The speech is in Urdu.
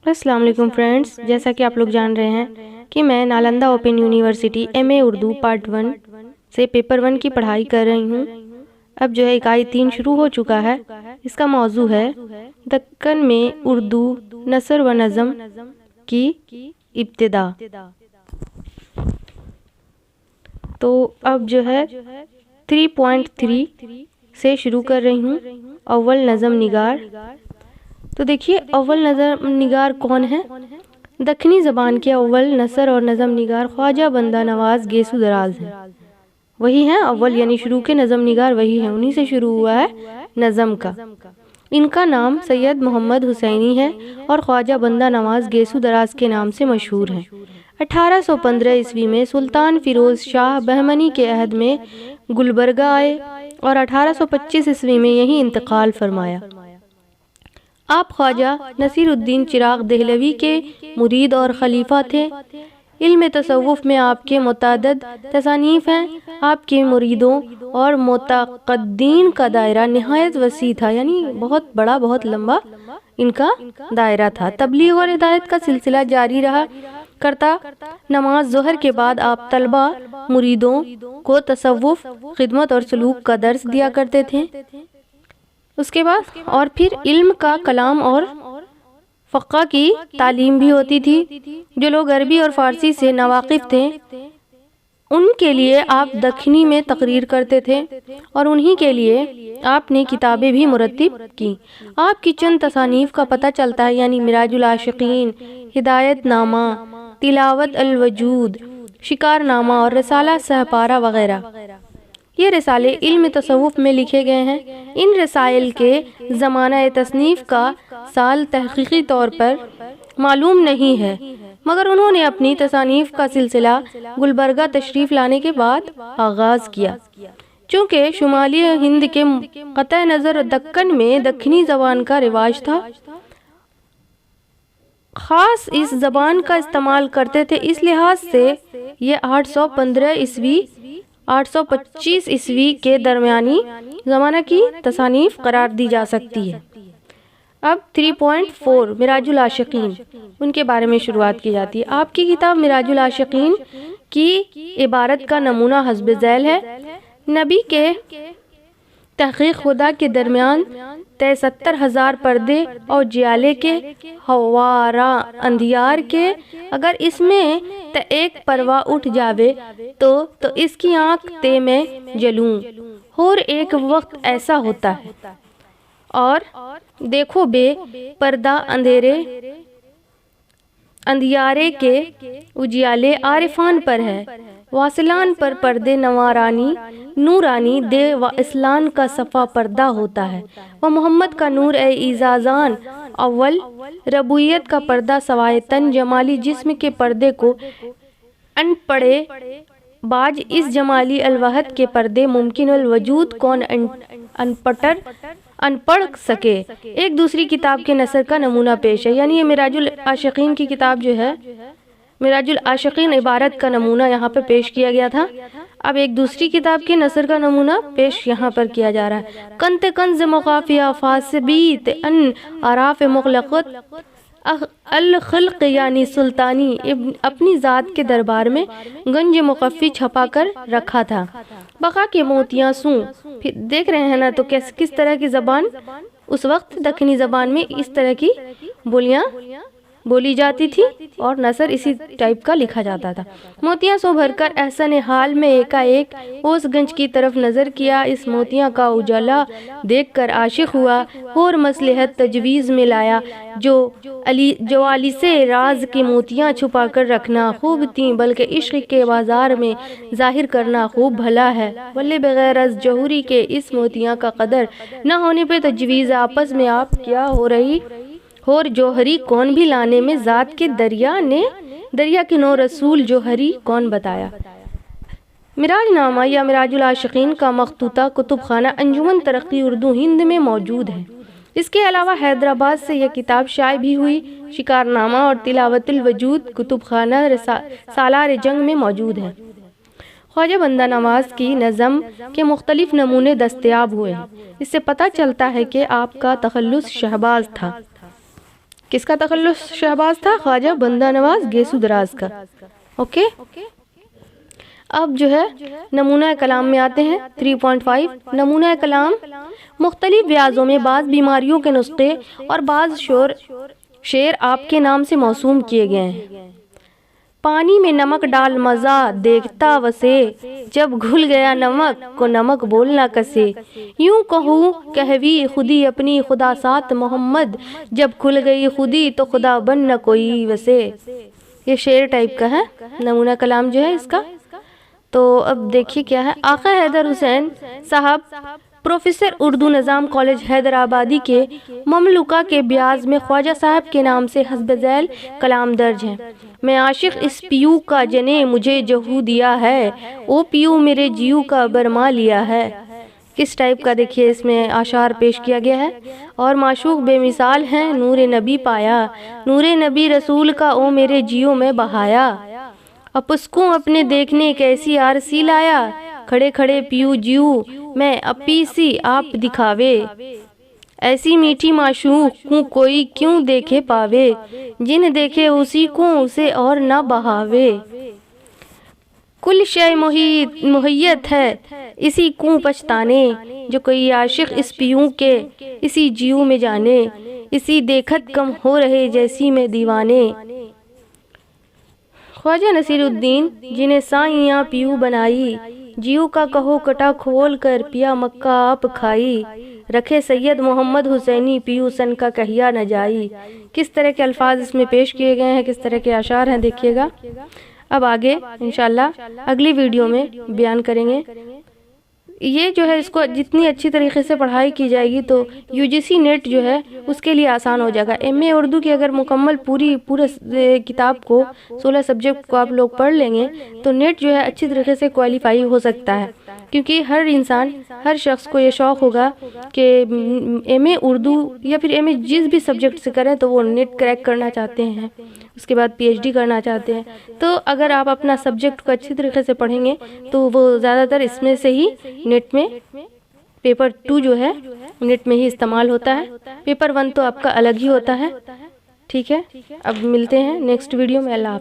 السلام علیکم فرینڈز، جیسا کہ آپ لوگ جان رہے ہیں کہ میں نالندہ اوپن یونیورسٹی ایم اے اردو پارٹ 1 سے پیپر 1 کی پڑھائی کر رہی ہوں۔ اب جو ہے اکائی 3 شروع ہو چکا ہے۔ اس کا موضوع ہے دکن میں اردو نثر و نظم کی ابتدا۔ تو اب جو ہے 3.3 سے شروع کر رہی ہوں۔ اول نظم نگار۔ تو دیکھیے اول نظم نگار کون ہے؟ دکنی زبان کے اول نثر اور نظم نگار خواجہ بندہ نواز گیسو دراز ہیں۔ وہی ہیں اول، یعنی شروع کے نظم نگار وہی ہیں، انہی سے شروع ہوا ہے نظم کا۔ ان کا نام سید محمد حسینی ہے اور خواجہ بندہ نواز گیسو دراز کے نام سے مشہور ہیں۔ 1815 عیسوی میں سلطان فیروز شاہ بہمنی کے عہد میں گلبرگہ آئے اور 1825 عیسوی میں یہیں انتقال فرمایا۔ آپ خواجہ نصیر الدین چراغ دہلوی کے مرید اور خلیفہ تھے۔ علم تصوف میں آپ کے متعدد تصانیف ہیں۔ آپ کے مریدوں اور معتقدین کا دائرہ نہایت وسیع تھا، یعنی بہت بڑا، بہت لمبا ان کا دائرہ تھا۔ تبلیغ اور ہدایت کا سلسلہ جاری رہا کرتا۔ نماز ظہر کے بعد آپ طلبہ مریدوں کو تصوف، خدمت اور سلوک کا درس دیا کرتے تھے۔ اس کے بعد اور پھر علم کا کلام اور فقہ کی تعلیم بھی ہوتی تھی۔ جو لوگ عربی اور فارسی سے ناواقف تھے ان کے لیے آپ دکنی میں تقریر کرتے تھے اور انہی کے لیے آپ نے کتابیں بھی مرتب کی۔ آپ کی چند تصانیف کا پتہ چلتا ہے، یعنی معراج العاشقین، ہدایت نامہ، تلاوت الوجود، شکار نامہ اور رسالہ سہپارہ وغیرہ۔ یہ رسالے علم تصوف میں لکھے گئے ہیں۔ ان رسائل کے زمانہ تصنیف کا سال تحقیقی طور پر معلوم نہیں ہے، مگر انہوں نے اپنی تصانیف کا سلسلہ گلبرگہ تشریف لانے کے بعد آغاز کیا۔ چونکہ شمالی ہند کے قطع نظر دکن میں دکنی زبان کا رواج تھا، خاص اس زبان کا استعمال کرتے تھے، اس لحاظ سے یہ 815 عیسوی 825 عیسوی کے درمیانی زمانہ کی تصانیف قرار دی جا سکتی ہے۔ اب 3.4 معراج العاشقین، ان کے بارے میں شروعات کی جاتی ہے۔ آپ کی کتاب معراج العاشقین کی عبارت کا نمونہ حسب ذیل ہے۔ نبی کے تحقیق خدا کے درمیان 73,000 پردے اور جیالے کے ہوارا اندھیار کے، اگر اس میں ایک پرواہ اٹھ جاوے تو اس کی آنکھ تے میں جلوں، اور ایک وقت ایسا ہوتا ہے اور دیکھو بے پردہ اندھیارے کے اجیالے عارفان پر ہے، واصلان پر پردے نورانی دے و اسلان کا صفا پردہ ہوتا ہے، وہ محمد کا نور اے اعزازان اول ربویت کا پردہ سوائے تن جمالی جسم کے پردے کو ان پڑے باج اس جمالی الوحد کے پردے ممکن الوجود کون ان پڑھ سکے۔ ایک دوسری کتاب کے نثر کا نمونہ پیش ہے، یعنی یہ معراج العاشقین کی کتاب جو ہے، معراج العاشقین عبارت کا نمونہ یہاں پر پیش کیا گیا تھا۔ اب ایک دوسری کتاب کے نثر کا نمونہ پیش یہاں پر کیا جا رہا ہے۔ کنت کنز مخافیہ فاسبیت ان عراف مغلقت الخلق، یعنی سلطانی اپنی ذات کے دربار میں گنج مخفی چھپا کر رکھا تھا۔ بقا کے موتیاں سوں، دیکھ رہے ہیں نا تو کس طرح کی زبان اس وقت دکنی زبان میں اس طرح کی بولیاں بولی جاتی تھی اور نثر اسی ٹائپ کا لکھا جاتا تھا۔ موتیاں سو بھر کر احسن حال میں ایک اوس گنج کی طرف نظر کیا، اس موتیاں کا اجالا دیکھ کر عاشق ہوا، اور مصلحت تجویز میں لایا جو علی سے راز کی موتیاں چھپا کر رکھنا خوب تھیں، بلکہ عشق کے بازار میں ظاہر کرنا خوب بھلا ہے، ولے بغیر از جوہری کے اس موتیاں کا قدر نہ ہونے پہ تجویز آپس میں آپ کیا ہو رہی، اور جوہری کون بھی لانے میں ذات کے دریا کے نو رسول جوہری کون بتایا۔ معراج نامہ یا معراج العاشقین کا مخطوطہ کتب خانہ انجمن ترقی اردو ہند میں موجود ہے۔ اس کے علاوہ حیدرآباد سے یہ کتاب شائع بھی ہوئی۔ شکار نامہ اور تلاوت الوجود کتب خانہ سالار جنگ میں موجود ہے۔ خواجہ بندہ نواز کی نظم کے مختلف نمونے دستیاب ہوئے ہیں۔ اس سے پتہ چلتا ہے کہ آپ کا تخلص شہباز تھا۔ کس کا تخلص شہباز تھا؟ خواجہ بندہ نواز گیسو دراز کا. اوکے. اب جو ہے نمونہ کلام میں آتے ہیں. 3.5 نمونہ کلام. مختلف ریاضوں میں بعض بیماریوں کے نسخے اور بعض شعر آپ کے نام سے موسوم کیے گئے ہیں. پانی میں نمک ڈال مزہ دیکھتا وسے، جب گھل گیا نمک کو نمک بولنا کسے. یوں کہوں کہوی خودی اپنی خدا سات محمد، جب کھل گئی خودی تو خدا بن نہ کوئی وسے. یہ شعر ٹائپ کا ہے نمونہ کلام جو ہے اس کا. تو اب دیکھیے کیا ہے. آقا حیدر حسین صاحب پروفیسر اردو نظام کالج حیدرآبادی کے مملوکہ کے بیاض میں خواجہ صاحب کے نام سے حسب ذیل کلام درج ہیں. میں عاشق اس پیو کا جنے مجھے جہو دیا ہے، او پیو میرے جیو کا برما لیا ہے. کس ٹائپ کا دیکھیے اس میں اشعار پیش کیا گیا ہے. اور معشوق بے مثال ہیں نور نبی پایا، نور نبی رسول کا او میرے جیو میں بہایا. اپسکوں اپنے دیکھنے کیسی آرسی لایا، کھڑے کھڑے پیو جیو میں اپی سی آپ دکھاوے. ایسی میٹھی معشوق کو کوئی کیوں دیکھے پاوے، جن دیکھے اسی کو اسے اور نہ بہاوے. کل شے محیط ہے اسی کو پچھتانے، جو کوئی عاشق اس پیوں کے اسی جیو میں جانے. اسی دیکھت کم ہو رہے جیسی میں دیوانے. خواجہ نصیر الدین جنہیں سائیاں پیو بنائی، جیو کا کہو کٹا کھول کر پیا مکہ آپ کھائی. رکھے سید محمد حسینی پیو سن کا کہیا نہ جائی. کس طرح کے الفاظ اس میں پیش کیے گئے ہیں، کس طرح کے اشعار ہیں دیکھیے گا. اب آگے انشاءاللہ اگلی ویڈیو میں بیان کریں گے. یہ جو ہے اس کو جتنی اچھی طریقے سے پڑھائی کی جائے گی تو UGC نیٹ جو ہے اس کے لیے آسان ہو جائے گا. MA اردو کی اگر مکمل پورے کتاب کو 16 سبجیکٹ کو آپ لوگ پڑھ لیں گے تو نیٹ جو ہے اچھی طریقے سے کوالیفائی ہو سکتا ہے. کیونکہ ہر انسان ہر شخص کو یہ شوق ہوگا کہ MA اردو یا پھر MA جس بھی سبجیکٹ سے کریں تو وہ نیٹ کریک کرنا چاہتے ہیں، اس کے بعد PhD کرنا چاہتے ہیں. تو اگر آپ اپنا سبجیکٹ کو اچھی طریقے سے پڑھیں گے تو وہ زیادہ تر اس میں سے ہی نیٹ میں پیپر 2 جو ہے نیٹ میں ہی استعمال ہوتا ہے. پیپر 1 تو آپ کا الگ ہی ہوتا ہے. ٹھیک ہے، اب ملتے ہیں نیکسٹ ویڈیو میں. اللہ حافظ.